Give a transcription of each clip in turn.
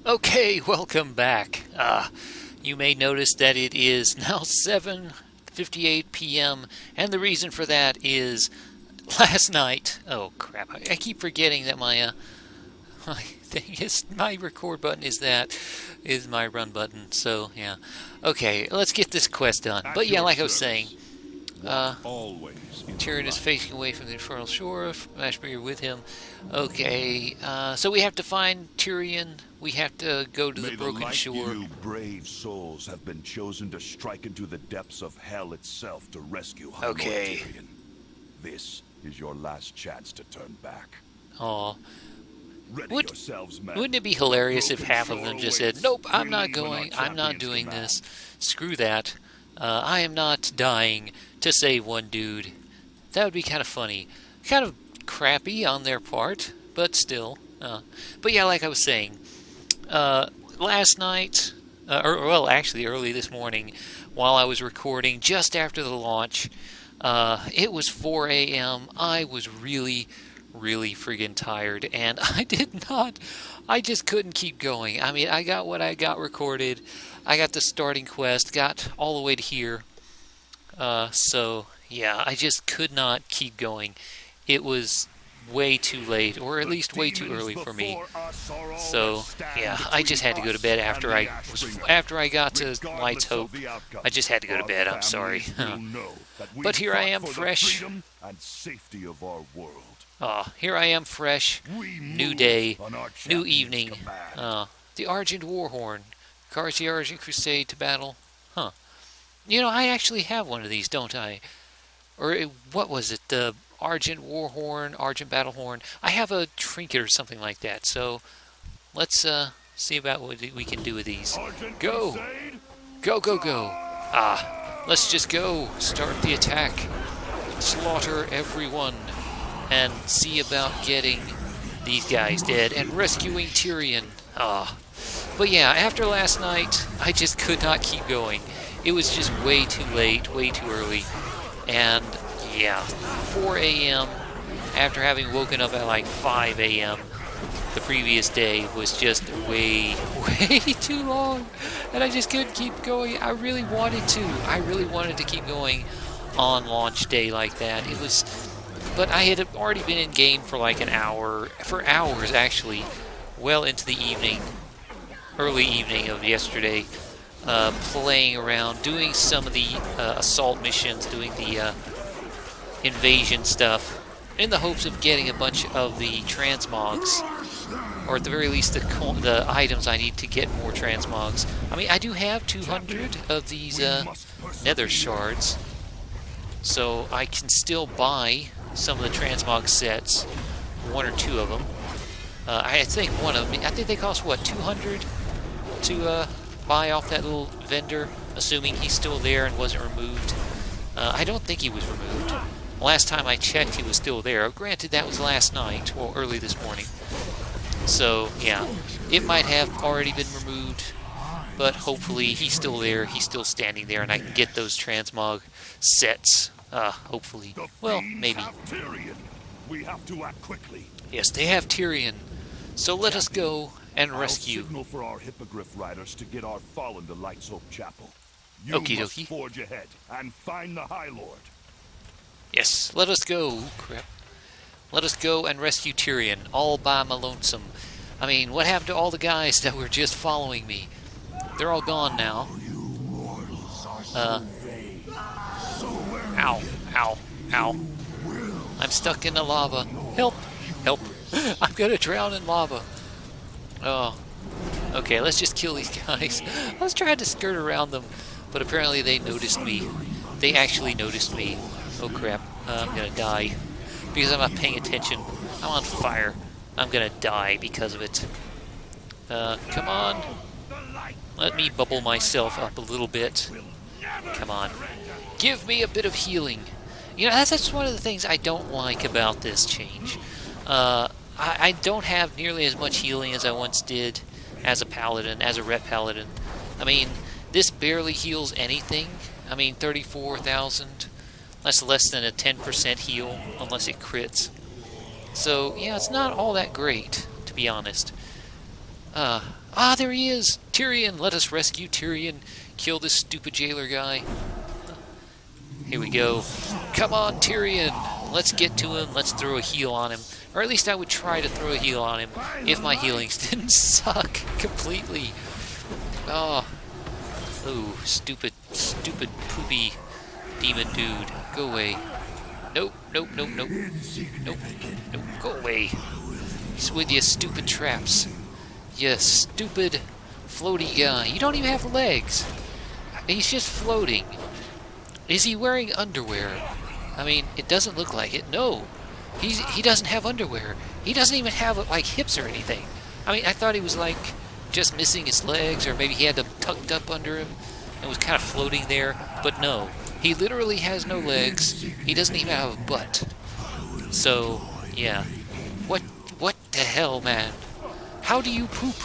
Okay, welcome back. You may notice that it is now 7:58 p.m. and the reason for that is last night. Oh crap! I keep forgetting that my thing is my record button is my run button. So yeah, okay, let's get this quest done. But yeah, like I was saying, Tyrion is facing away from the infernal shore. Ashbringer with him. Okay, so we have to find Tyrion. We have to go to the broken shore. You brave souls have been chosen to strike into the depths of hell itself to rescue High Lord Tyrion. This is your last chance to turn back. Aw. Yourselves, men. Wouldn't it be hilarious if half of them just said, "Nope, I'm not going. I'm not doing this. Screw that. I am not dying to save one dude." That would be kind of funny. Kind of crappy on their part, but still. But yeah, like I was saying, last night, actually early this morning, while I was recording, just after the launch, it was 4 a.m. I was really friggin' tired, and I just couldn't keep going. I mean, I got what I got recorded. I got the starting quest, got all the way to here. So, yeah, I just could not keep going. It was way too late, or at least way too early for me. So, yeah, I just had to go to bed after I got to Light's Hope. I just had to go to bed, I'm sorry. But here I am fresh. Here I am fresh. New day, new evening. The Argent Warhorn. Carries the Argent Crusade to battle. Huh. You know, I actually have one of these, don't I? Or what was it? The Argent Warhorn, Argent Battlehorn. I have a trinket or something like that. So let's see about what we can do with these. Go! Go, go, go! Let's just go. Start the attack. Slaughter everyone. And see about getting these guys dead and rescuing Tyrion. But yeah, after last night, I just could not keep going. It was just way too late, way too early. And yeah, 4 a.m. after having woken up at like 5 a.m. the previous day was just way too long. And I just couldn't keep going. I really wanted to keep going on launch day like that. But I had already been in game for like an hour, for hours actually, well into the evening, early evening of yesterday, playing around, doing some of the assault missions, doing the invasion stuff, in the hopes of getting a bunch of the transmogs, or at the very least the items I need to get more transmogs. I mean, I do have 200 of these nether shards, so I can still buy some of the transmog sets, one or two of them. I think one of them, I think they cost, what, 200 to buy off that little vendor, assuming he's still there and wasn't removed. I don't think he was removed. Last time I checked, he was still there. Granted, that was last night, well, early this morning. So, yeah, it might have already been removed, but hopefully he's still there, he's still standing there, and I can get those transmog sets. Hopefully. Well, maybe. We have to act quickly. Yes, they have Tyrion. So let us go and rescue. I'll signal for our hippogriff riders to get our fallen to Light's Hope Chapel. You Okie must dokie. forge ahead and find the High Lord. Yes, let us go. Ooh, crap. Let us go and rescue Tyrion, all by my lonesome. I mean, what happened to all the guys that were just following me? They're all gone now. Ow, ow, ow. I'm stuck in the lava. Help, help. I'm gonna drown in lava. Oh. Okay, let's just kill these guys. I was trying to skirt around them, but apparently they noticed me. They actually noticed me. Oh crap, I'm gonna die. Because I'm not paying attention. I'm on fire. I'm gonna die because of it. Come on. Let me bubble myself up a little bit. Come on. Give me a bit of healing. You know, that's one of the things I don't like about this change. I don't have nearly as much healing as I once did as a paladin, as a ret paladin. I mean, this barely heals anything. I mean, 34,000. That's less than a 10% heal, unless it crits. So, yeah, it's not all that great, to be honest. There he is! Tyrion! Let us rescue Tyrion. Kill this stupid jailer guy. Here we go. Come on, Tyrion! Let's get to him. Let's throw a heal on him. Or at least I would try to throw a heal on him if my healings didn't suck completely. Oh, stupid, poopy demon dude. Go away. Nope. Nope. Go away. He's with you, stupid traps. You stupid floaty guy. You don't even have legs. He's just floating. Is he wearing underwear? I mean, it doesn't look like it. No. He doesn't have underwear. He doesn't even have, like, hips or anything. I mean, I thought he was, like, just missing his legs, or maybe he had them tucked up under him and was kind of floating there. But no. He literally has no legs. He doesn't even have a butt. So, yeah. What the hell, man? How do you poop?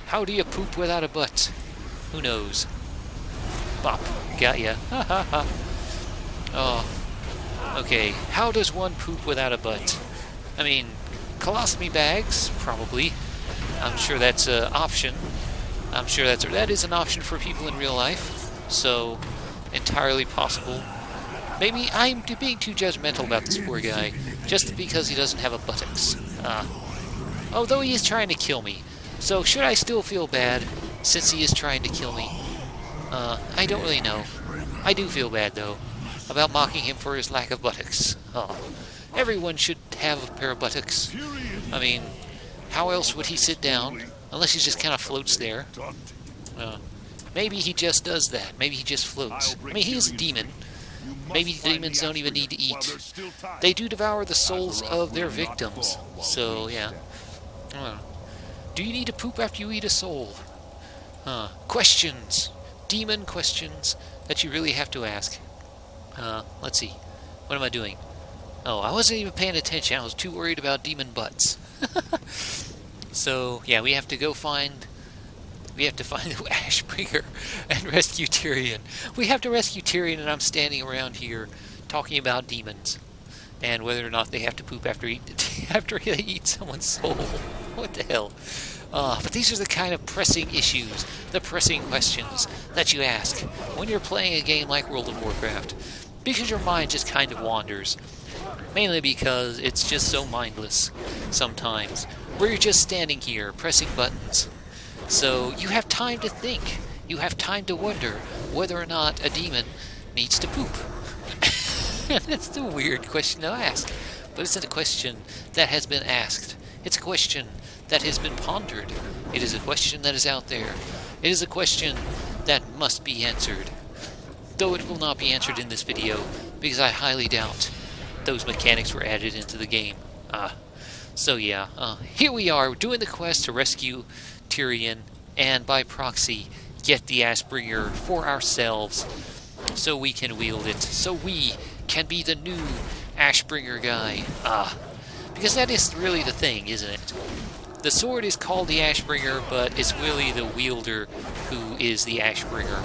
How do you poop without a butt? Who knows? Bop. Got ya. Ha ha ha. Oh. Okay. How does one poop without a butt? I mean, colostomy bags, probably. I'm sure that's an option. I'm sure that is an option for people in real life. So, entirely possible. Maybe I'm being too judgmental about this poor guy, just because he doesn't have a buttocks. Although he is trying to kill me. So, should I still feel bad, since he is trying to kill me? I don't really know. I do feel bad, though, about mocking him for his lack of buttocks. Everyone should have a pair of buttocks. I mean, how else would he sit down? Unless he just kind of floats there. Maybe he just does that. Maybe he just floats. I mean, he is a demon. Maybe demons don't even need to eat. They do devour the souls of their victims. So, yeah. Do you need to poop after you eat a soul? Questions. Demon questions that you really have to ask. Let's see. What am I doing? Oh, I wasn't even paying attention. I was too worried about demon butts. So, yeah, we have to find the Ashbringer and rescue Tyrion. We have to rescue Tyrion, and I'm standing around here talking about demons and whether or not they have to poop after they eat someone's soul. What the hell? But these are the kind of pressing issues, the pressing questions that you ask when you're playing a game like World of Warcraft, because your mind just kind of wanders. Mainly because it's just so mindless sometimes, where you're just standing here pressing buttons. So you have time to think. You have time to wonder whether or not a demon needs to poop. It's a weird question to ask, but it's a question that has been asked. It's a question that has been pondered. It is a question that is out there. It is a question that must be answered. Though it will not be answered in this video, because I highly doubt those mechanics were added into the game. So yeah, here we are doing the quest to rescue Tyrion, and by proxy, get the Ashbringer for ourselves, so we can wield it, so we can be the new Ashbringer guy. Because that is really the thing, isn't it? The sword is called the Ashbringer, but it's really the wielder who is the Ashbringer.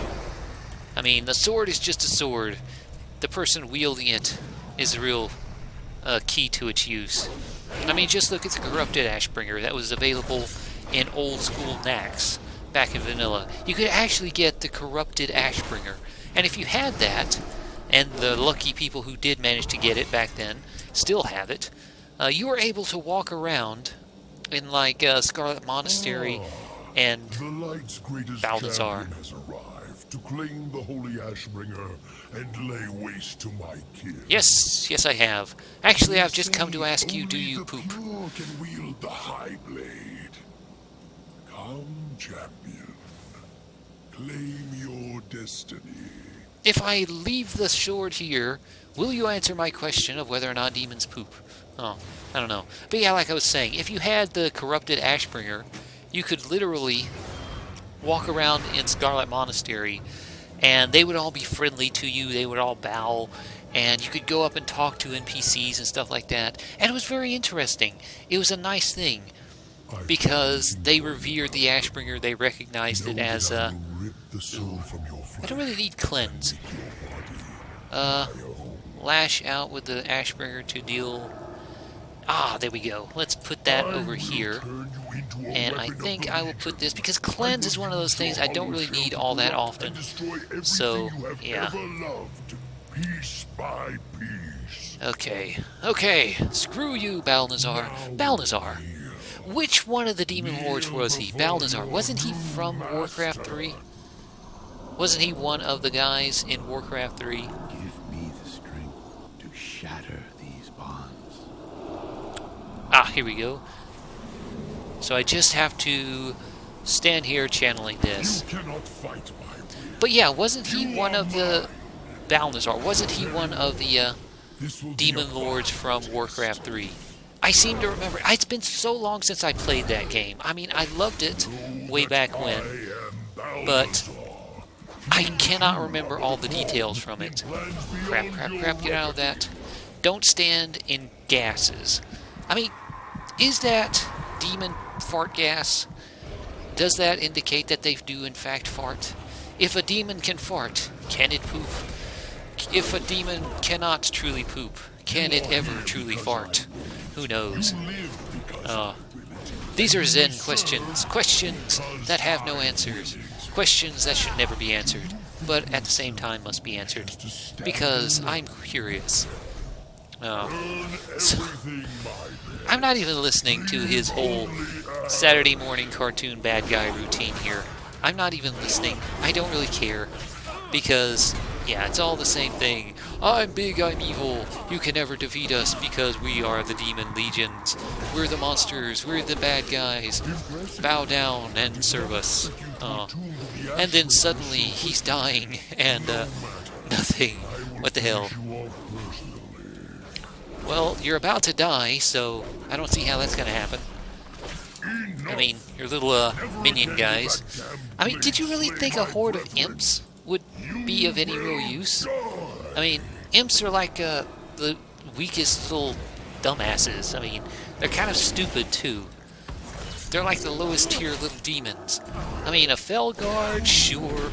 I mean, the sword is just a sword. The person wielding it is the real key to its use. I mean, just look at the corrupted Ashbringer that was available in old school Nax back in vanilla. You could actually get the corrupted Ashbringer. And if you had that, and the lucky people who did manage to get it back then still have it, you were able to walk around in like Scarlet Monastery and Balthazar. To claim the holy Ashbringer and lay waste to my kin. Yes, I have. Actually, I've just come to ask you, do you poop? Pure can wield the high blade. Come, champion. Claim your destiny. If I leave the sword here, will you answer my question of whether or not demons poop? Oh, I don't know. But yeah, like I was saying, if you had the corrupted Ashbringer, you could literally walk around in Scarlet Monastery, and they would all be friendly to you, they would all bow, and you could go up and talk to NPCs and stuff like that, and it was very interesting. It was a nice thing, because they revered the Ashbringer, they recognized it as I don't really need cleanse. Lash out with the Ashbringer to deal Ah, there we go. Let's put that over here. And I think I will put this, because cleanse is one of those things I don't really need all that often. So, yeah. Piece by piece. Okay. Okay. Screw you, Balnazar. Balnazar. Which one of the demon lords was he? Balnazar. Wasn't he from Warcraft 3? Wasn't he one of the guys in Warcraft 3? Give me the strength to shatter these bonds. Ah, here we go. So I just have to stand here channeling this. You cannot fight my will. But yeah, wasn't he one of the... Balnazar, wasn't he one of the demon lords from Warcraft 3? I seem to remember. It's been so long since I played that game. I mean, I loved it way back when, but I cannot remember all the details from it. Crap, crap, crap, get out of that. Don't stand in gases. I mean, is that demon fart gas? Does that indicate that they do in fact fart? If a demon can fart, can it poop? If a demon cannot truly poop, can it ever truly fart? Who knows? These are Zen questions. Questions that have no answers. Questions that should never be answered, but at the same time must be answered. Because I'm curious. So, I'm not even listening to his whole Saturday morning cartoon bad guy routine here. I'm not even listening. I don't really care. Because, yeah, it's all the same thing. I'm big, I'm evil. You can never defeat us because we are the demon legions. We're the monsters. We're the bad guys. Bow down and serve us. And then suddenly he's dying and nothing. What the hell? Well, you're about to die, so I don't see how that's going to happen. I mean, your little minion guys. I mean, did you really think a horde of imps would be of any real use? I mean, imps are like the weakest little dumbasses. I mean, they're kind of stupid too. They're like the lowest tier little demons. I mean, a Felguard, sure,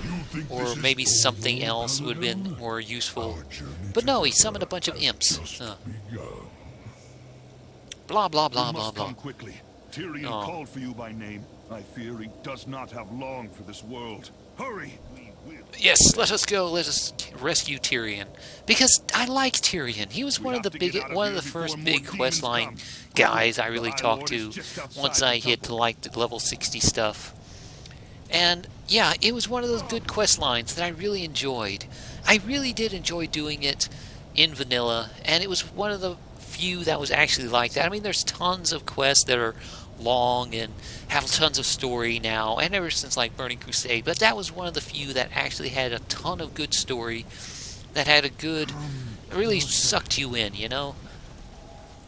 or maybe something else would have been more useful. But no, he summoned a bunch of imps. Blah, blah, blah, blah, blah. Come quickly. Tyrion called for you by name. I fear he does not have long for this world. Hurry! Yes, let us go. Let us rescue Tyrion. Because I like Tyrion. He was one of the first big questline guys I really talked to once I hit like the level 60 stuff. And yeah, it was one of those good quest lines that I really enjoyed. I really did enjoy doing it in vanilla, and it was one of the few that was actually like that. I mean, there's tons of quests that are long and have tons of story now, and ever since like Burning Crusade, but that was one of the few that actually had a ton of good story, that had a good, really sucked you in, you know,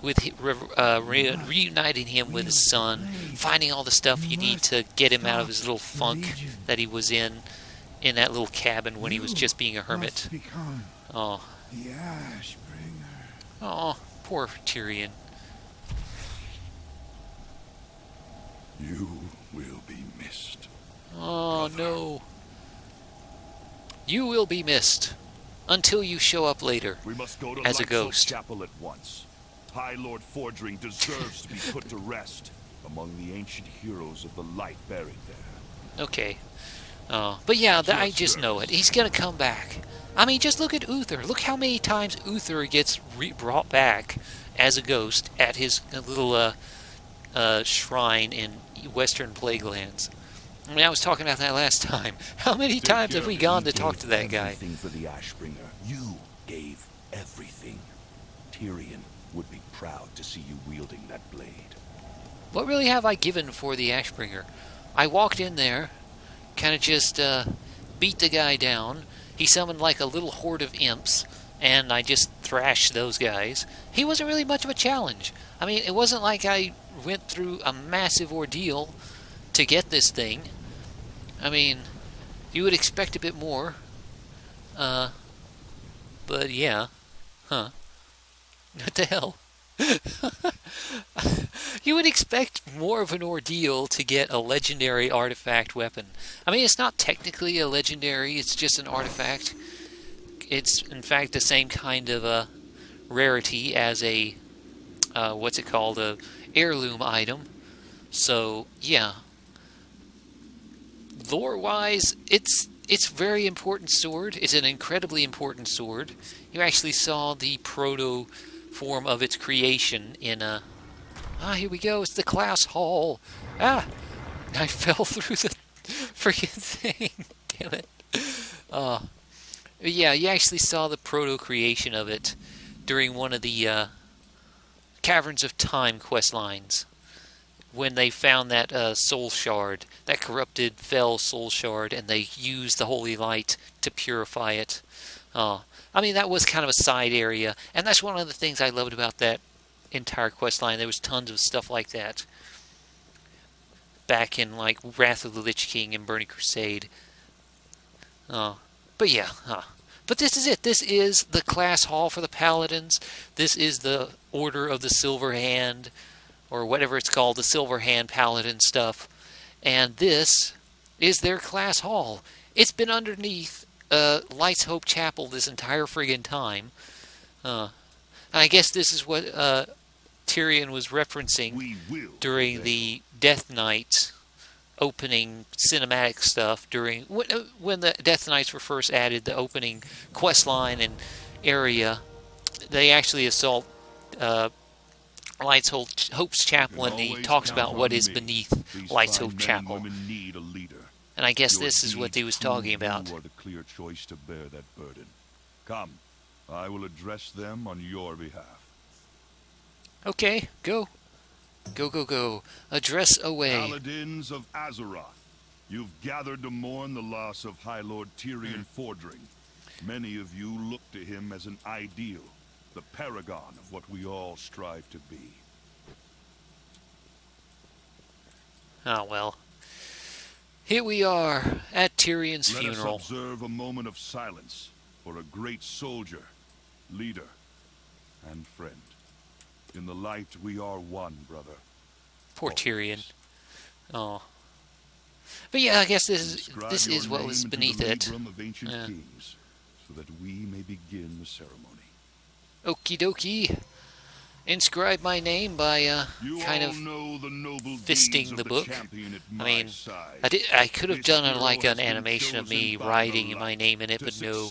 with reuniting him with his son, finding all the stuff you need to get him out of his little funk that he was in that little cabin when he was just being a hermit. Oh, The Ashbringer. oh, poor Tyrion. You will be missed. Oh, no. You will be missed until you show up later We must go to as a Lightsoul ghost. Chapel at once. High Lord Fordring deserves to be put to rest among the ancient heroes of the light buried there. Okay. But yeah, I just know it. He's gonna come back. I mean, just look at Uther. Look how many times Uther gets brought back as a ghost at his little shrine in Western Plaguelands. I mean, I was talking about that last time. How many times have we gone to talk to that guy? Everything for the Ashbringer. You gave everything. Tyrion would be proud to see you wielding that blade. What really have I given for the Ashbringer? I walked in there, kind of just beat the guy down. He summoned like a little horde of imps, and I just thrashed those guys. He wasn't really much of a challenge. I mean, it wasn't like I went through a massive ordeal to get this thing. I mean, you would expect a bit more. But yeah. Huh. What the hell? You would expect more of an ordeal to get a legendary artifact weapon. I mean, it's not technically a legendary, it's just an artifact. It's, in fact, the same kind of rarity as a what's it called, a heirloom item. So yeah, lore-wise, it's a very important sword. It's an incredibly important sword. You actually saw the proto form of its creation in a... here we go. It's the class hall. I fell through the freaking thing. Damn it. Yeah, you actually saw the proto creation of it during one of the Caverns of Time quest lines, when they found that soul shard, that corrupted fell soul shard, and they used the holy light to purify it. I mean, that was kind of a side area, and that's one of the things I loved about that entire quest line. There was tons of stuff like that back in like Wrath of the Lich King and Burning Crusade. But yeah, but this is it. This is the class hall for the Paladins. This is the Order of the Silver Hand, or whatever it's called, the Silver Hand Paladin stuff. And this is their class hall. It's been underneath Light's Hope Chapel this entire friggin' time. And I guess this is what Tyrion was referencing during the Death Knight opening cinematic stuff, during when the Death Knights were first added, the opening quest line and area. They actually assault Light's Hope's Chapel, and he talks about what is beneath Light's Hope Chapel. And I guess this is what he was talking about. You are the clear choice to bear that burden. Come, I will address them on your behalf. Okay, go. Go. Address away. Paladins of Azeroth, you've gathered to mourn the loss of High Lord Tyrion Fordring. Many of you look to him as an ideal, the paragon of what we all strive to be. Oh, well. Here we are at Tyrion's funeral. Let us observe a moment of silence for a great soldier, leader, and friend. In the light, we are one, brother. Poor Tyrion. Oh. But yeah, I guess this is what was beneath it. Of ancient kings, so that we may begin the ceremony. Okie dokie. Inscribe my name by kind of fisting the book. I mean, I could have done like an animation of me writing my name in it, but no.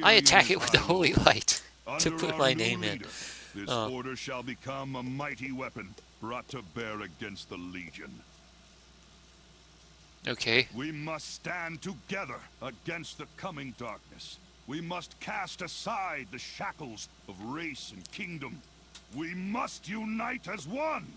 I attack it with the holy light to put my name in. This order shall become a mighty weapon brought to bear against the Legion. Okay. We must stand together against the coming darkness. We must cast aside the shackles of race and kingdom. We must unite as one.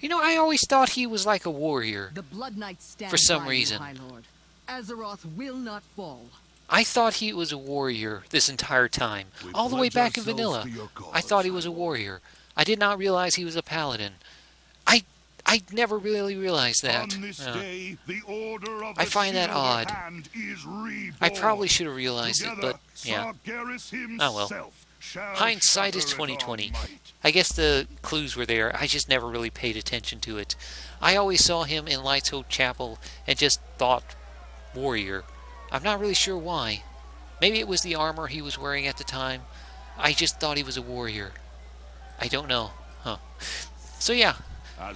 You know, I always thought he was like a warrior. The Blood Knights stand for some by reason. you, High Lord. Azeroth will not fall. I thought he was a warrior this entire time. All the way back in vanilla. I thought he was a warrior. I did not realize he was a paladin. I never really realized that. On this day, the order of I find that Silver odd. Hand is reborn. I probably should have realized it, but yeah. Oh well. Hindsight is 20/20. I guess the clues were there. I just never really paid attention to it. I always saw him in Light's Hope Chapel and just thought warrior. I'm not really sure why. Maybe it was the armor he was wearing at the time. I just thought he was a warrior. I don't know. So yeah.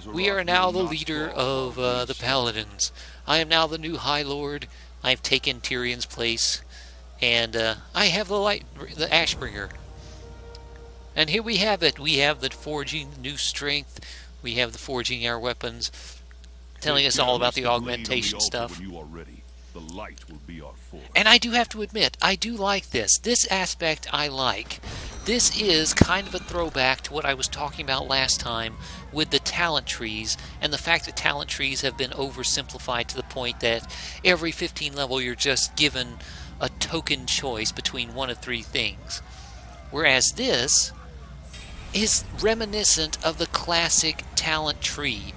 We are now the leader of the Paladins. I am now the new High Lord. I've taken Tyrion's place. And I have the Ashbringer. And here we have it. We have the forging new strength. We have the forging our weapons. Telling us all about the augmentation stuff. When you are ready, the light will be our force. And I do have to admit, I do like this. This aspect I like. This is kind of a throwback to what I was talking about last time with the talent trees, and the fact that talent trees have been oversimplified to the point that every 15 level you're just given a token choice between one of three things. Whereas this is reminiscent of the classic talent tree,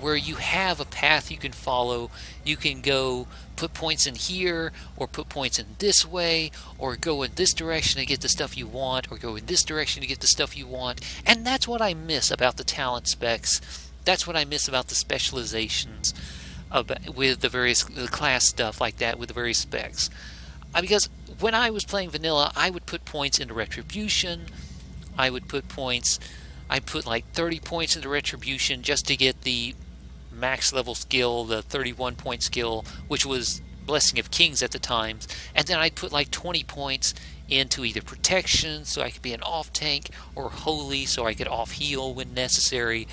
where you have a path you can follow. You can go put points in here, or put points in this way, or go in this direction to get the stuff you want, or go in this direction to get the stuff you want. And that's what I miss about the talent specs. That's what I miss about the specializations with the various class stuff like that, with the various specs. Because when I was playing vanilla, I would put points into retribution, I would put points. I put like 30 points into Retribution just to get the max level skill, the 31 point skill, which was Blessing of Kings at the time. And then I'd put like 20 points into either Protection, so I could be an off tank, or Holy, so I could off heal when necessary.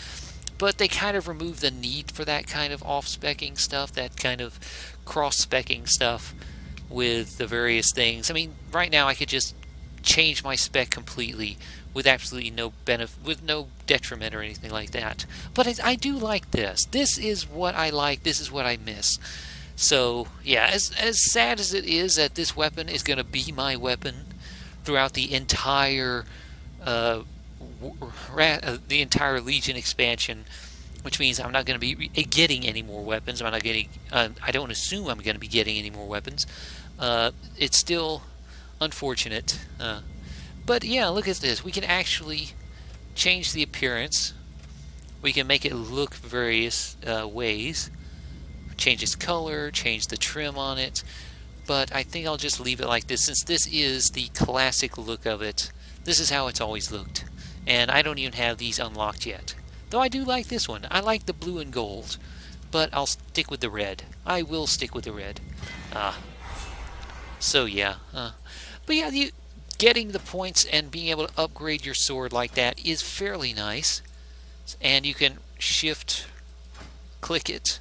But they kind of removed the need for that kind of off-specking stuff, that kind of cross-specking stuff with the various things. I mean, right now I could just change my spec completely with absolutely no benefit, with no detriment or anything like that. But I do like this. This is what I like. This is what I miss. So yeah, as sad as it is that this weapon is going to be my weapon throughout the entire Legion expansion, which means I'm not going to be getting any more weapons. I'm not getting. I don't assume I'm going to be getting any more weapons. It's still unfortunate. But yeah, look at this. We can actually change the appearance. We can make it look various ways. Change its color, change the trim on it. But I think I'll just leave it like this, since this is the classic look of it. This is how it's always looked. And I don't even have these unlocked yet. Though I do like this one. I like the blue and gold. But I'll stick with the red. I will stick with the red. So yeah. But yeah, getting the points and being able to upgrade your sword like that is fairly nice. And you can shift click it.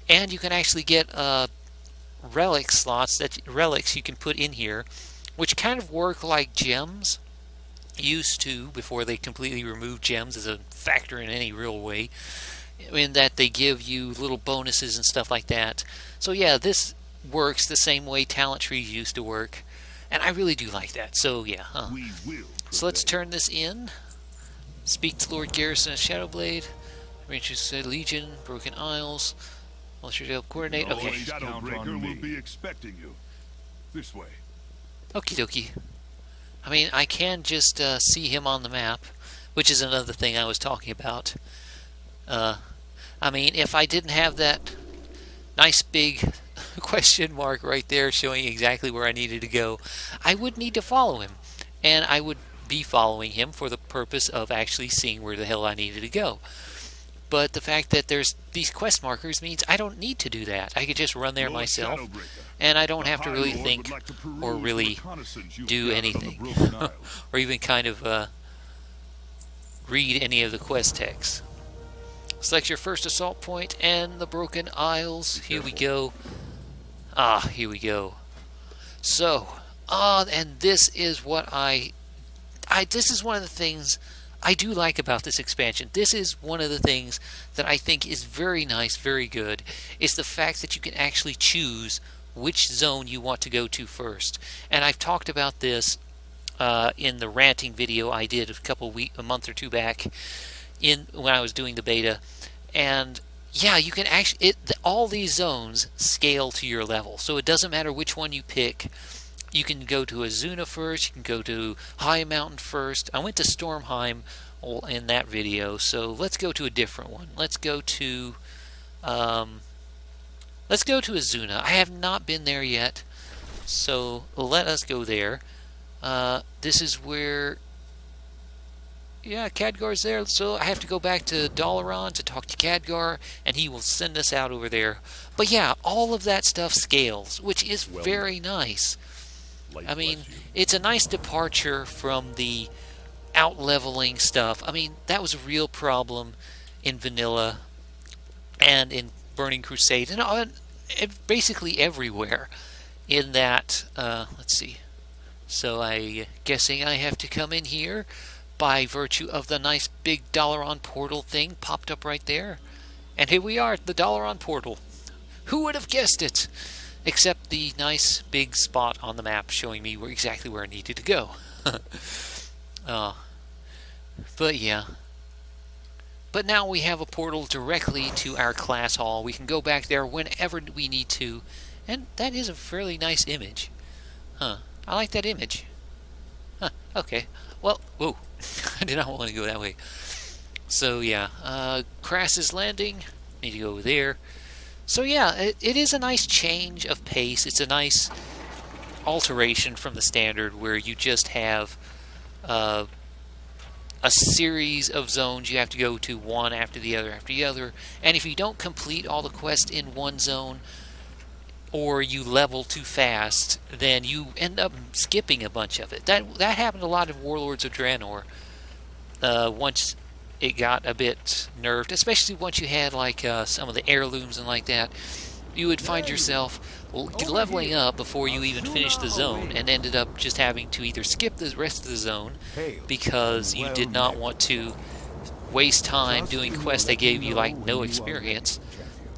And you can actually get relic slots, relics you can put in here, which kind of work like gems used to before they completely removed gems as a factor in any real way, in that they give you little bonuses and stuff like that. So yeah, this works the same way talent trees used to work, and I really do like that. So yeah, so let's turn this in. Speak to Lord Garrison of Shadowblade. Rangers Legion, Broken Isles. Let's help coordinate. Okay. Shadowbreaker will be expecting you. This way. Okie dokie. I mean, I can just see him on the map, which is another thing I was talking about. I mean, if I didn't have that nice big question mark right there showing exactly where I needed to go, I would need to follow him. And I would be following him for the purpose of actually seeing where the hell I needed to go. But the fact that there's these quest markers means I don't need to do that. I could just run there myself, and I don't have to really think or really do anything, or even kind of read any of the quest texts. Select your first assault point and the Broken Isles. Here we go. Here we go. So, and this is what this is one of the things I do like about this expansion. This is one of the things that I think is very nice, very good, is the fact that you can actually choose which zone you want to go to first. And I've talked about this in the ranting video I did a month or two back when I was doing the beta. And yeah, you can actually, all these zones scale to your level. So it doesn't matter which one you pick. You can go to Azuna first, you can go to High Mountain first. I went to Stormheim in that video, so let's go to a different one. Let's go to Azuna. I have not been there yet, so let us go there. This is where, yeah, Khadgar's there, so I have to go back to Dalaran to talk to Khadgar, and he will send us out over there. But yeah, all of that stuff scales, which is very nice. I mean, it's a nice departure from the out-leveling stuff. I mean, that was a real problem in Vanilla and in Burning Crusade, and basically everywhere in that, let's see. So I'm guessing I have to come in here by virtue of the nice big Dalaran portal thing popped up right there. And here we are at the Dalaran portal. Who would have guessed it? Except the nice big spot on the map showing me exactly where I needed to go. But yeah. But now we have a portal directly to our class hall. We can go back there whenever we need to. And that is a fairly nice image. I like that image. Okay. Well, whoa. I did not want to go that way. So yeah. Crass's Landing. Need to go there. So yeah, it is a nice change of pace. It's a nice alteration from the standard where you just have a series of zones you have to go to, one after the other, and if you don't complete all the quests in one zone, or you level too fast, then you end up skipping a bunch of it. That happened a lot in Warlords of Draenor. Once it got a bit nerfed, especially once you had like some of the heirlooms and like that, you would find yourself leveling up before you even finished the zone, and ended up just having to either skip the rest of the zone because you did not want to waste time doing quests that gave you like no experience,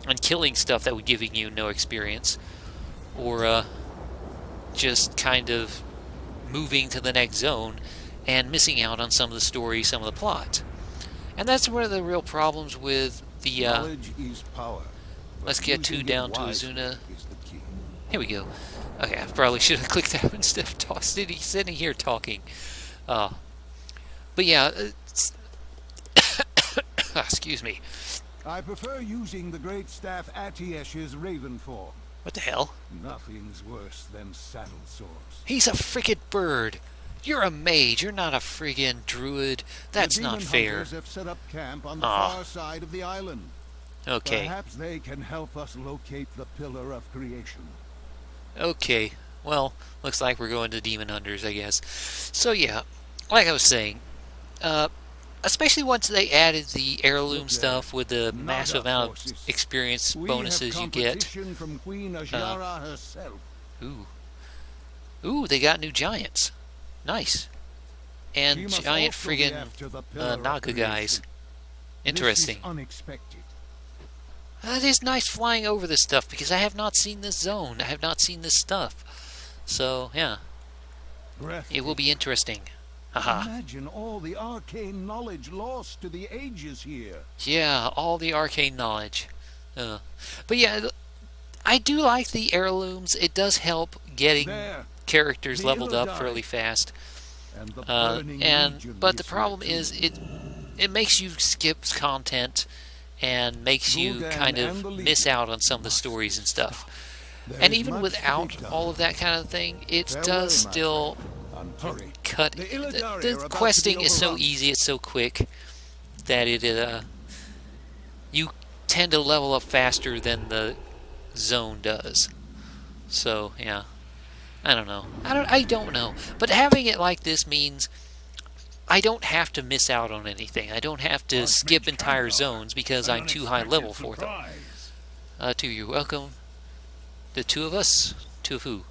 and killing stuff that would giving you no experience, or just kind of moving to the next zone and missing out on some of the story, some of the plot. And that's one of the real problems with the let's get down to Azuna. Here we go. Okay, I probably should have clicked that instead of sitting here talking. But yeah, excuse me. I prefer using the great staff Atiesh's raven form. What the hell? Nothing's worse than saddle sores. He's a frickin' bird. You're a mage. You're not a friggin' druid. That's not fair. Hunters have set up camp on the far side of the island. Okay. Perhaps they can help us locate the Pillar of Creation. Okay. Well, looks like we're going to Demon Hunters, I guess. So yeah, like I was saying, especially once they added the heirloom stuff with the massive amount of experience bonuses you get. From Queen Ajara herself. Ooh, they got new giants. Nice. And giant friggin' Naga guys. Interesting. Unexpected. It is nice flying over this stuff, because I have not seen this zone. I have not seen this stuff. So, yeah. It will be interesting. Haha. Imagine all the arcane knowledge lost to the ages here. Yeah, all the arcane knowledge. But yeah, I do like the heirlooms. It does help getting characters leveled up fairly fast. But the problem is it makes you skip content and makes you kind of miss out on some of the stories and stuff. And even without all of that kind of thing, it does still cut. The questing is so easy, it's so quick that it you tend to level up faster than the zone does. So yeah, I don't know. I don't know. But having it like this means I don't have to miss out on anything. I don't have to skip entire zones because I'm too high level for them. You're welcome. The two of us? Two of who?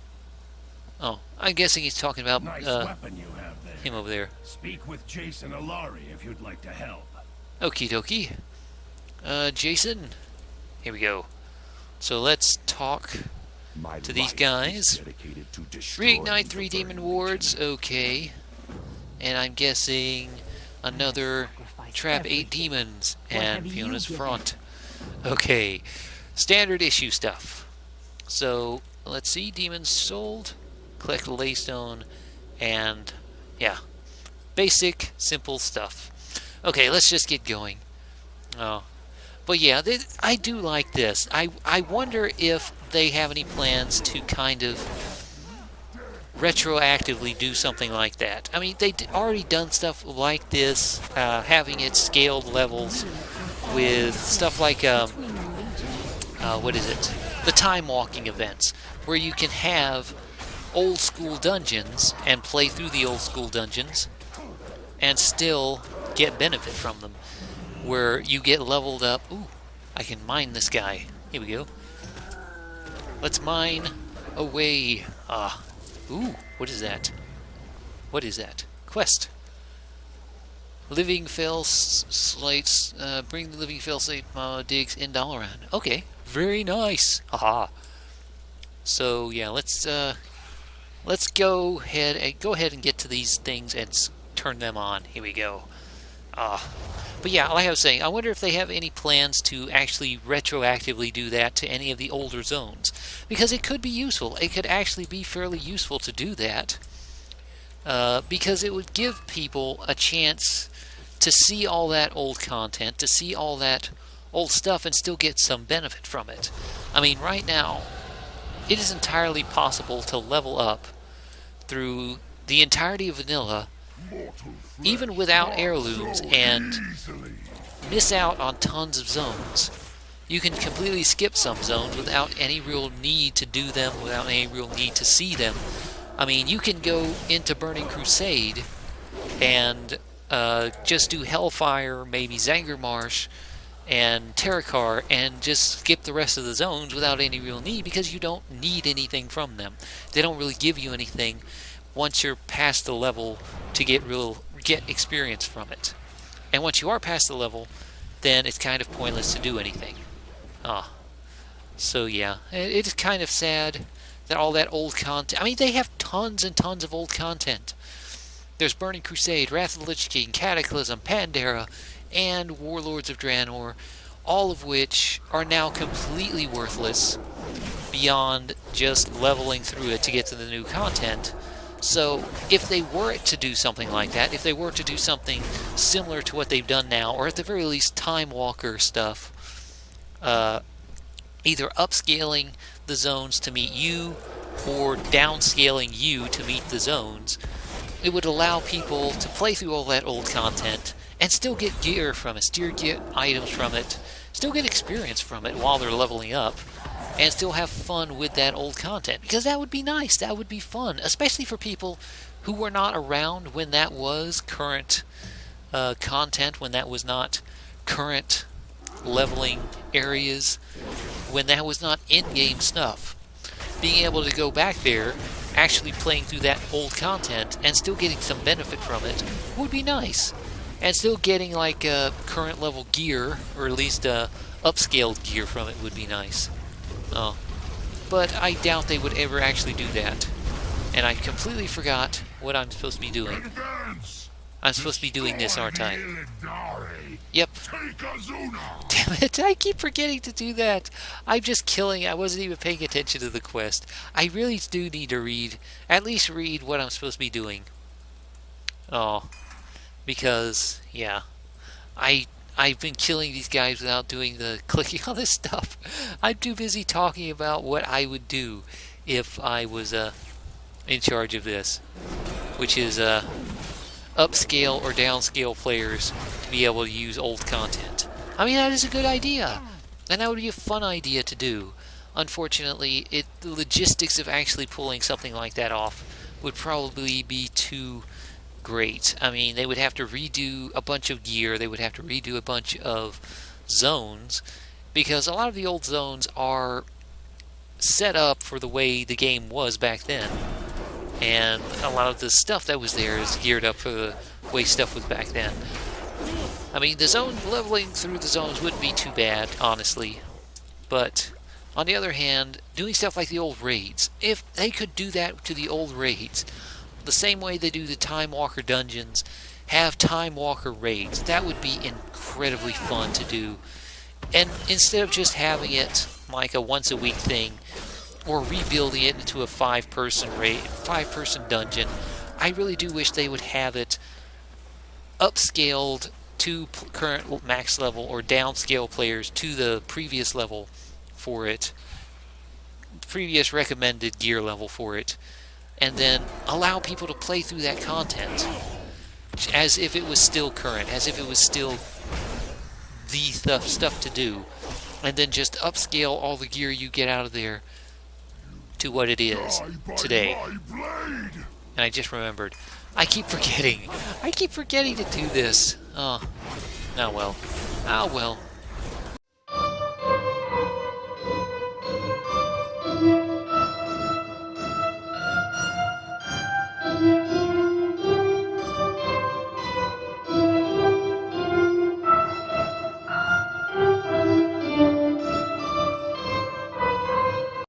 Oh, I'm guessing he's talking about weapon you have there. Him over there. Speak with Jason Alari if you'd like to help. Okie dokie. Jason, here we go. So let's talk to these guys. Reignite 3 demon wards, okay. And I'm guessing another trap 8 demons and Fiona's front. Okay, standard issue stuff. So let's see, demons sold, collect the Laystone, and yeah, basic, simple stuff. Okay, let's just get going. But yeah, I do like this. I wonder if they have any plans to kind of retroactively do something like that. I mean, they've already done stuff like this, having it scaled levels with stuff like, what is it? The time walking events, where you can have old school dungeons and play through the old school dungeons and still get benefit from them, where you get leveled up. Ooh, I can mine this guy. Here we go. Let's mine away. Ooh, what is that? What is that? Quest. Living Fell Slates, bring the Living Fell Slate digs in Dalaran. Okay, very nice. Haha. So yeah, let's go ahead and get to these things and turn them on. Here we go. But yeah, like I was saying, I wonder if they have any plans to actually retroactively do that to any of the older zones, because it could be useful. It could actually be fairly useful to do that, because it would give people a chance to see all that old content, to see all that old stuff, and still get some benefit from it. I mean, right now, it is entirely possible to level up through the entirety of vanilla even without heirlooms, and miss out on tons of zones. You can completely skip some zones without any real need to do them, without any real need to see them. I mean, you can go into Burning Crusade and just do Hellfire, maybe Zangermarsh, and Terrakar, and just skip the rest of the zones without any real need, because you don't need anything from them. They don't really give you anything once you're past the level to get experience from it. And once you are past the level, then it's kind of pointless to do anything. So yeah, it is kind of sad that all that old content... I mean, they have tons and tons of old content. There's Burning Crusade, Wrath of the Lich King, Cataclysm, Pandera, and Warlords of Draenor, all of which are now completely worthless beyond just leveling through it to get to the new content. So if they were to do something like that, if they were to do something similar to what they've done now, or at the very least Time Walker stuff, either upscaling the zones to meet you or downscaling you to meet the zones, it would allow people to play through all that old content and still get gear from it, still get items from it, still get experience from it while they're leveling up, and still have fun with that old content. Because that would be nice, that would be fun, especially for people who were not around when that was current content, when that was not current leveling areas, when that was not in-game stuff. Being able to go back there, actually playing through that old content, and still getting some benefit from it would be nice. And still getting like current level gear, or at least upscaled gear from it would be nice. But I doubt they would ever actually do that. And I completely forgot what I'm supposed to be doing. I'm supposed to be doing this, aren't I? Yep. Damn it, I keep forgetting to do that. I'm just killing. I wasn't even paying attention to the quest. I really do need to at least read what I'm supposed to be doing. Because, yeah, I've been killing these guys without doing the clicking on this stuff. I'm too busy talking about what I would do if I was in charge of this, which is upscale or downscale players to be able to use old content. I mean, that is a good idea, and that would be a fun idea to do. Unfortunately, the logistics of actually pulling something like that off would probably be too great. I mean, they would have to redo a bunch of gear, they would have to redo a bunch of zones, because a lot of the old zones are set up for the way the game was back then. And a lot of the stuff that was there is geared up for the way stuff was back then. I mean, the zone leveling through the zones wouldn't be too bad, honestly. But on the other hand, doing stuff like the old raids, if they could do that to the old raids, the same way they do the Time Walker dungeons, have Time Walker raids, that would be incredibly fun to do. And instead of just having it like a once a week thing, or rebuilding it into a 5-person raid, 5-person dungeon, I really do wish they would have it upscaled to current max level, or downscale players to the previous level for it, previous recommended gear level for it, and then allow people to play through that content as if it was still current, as if it was still the stuff to do, and then just upscale all the gear you get out of there to what it is today. And I just remembered. I keep forgetting to do this. Oh well.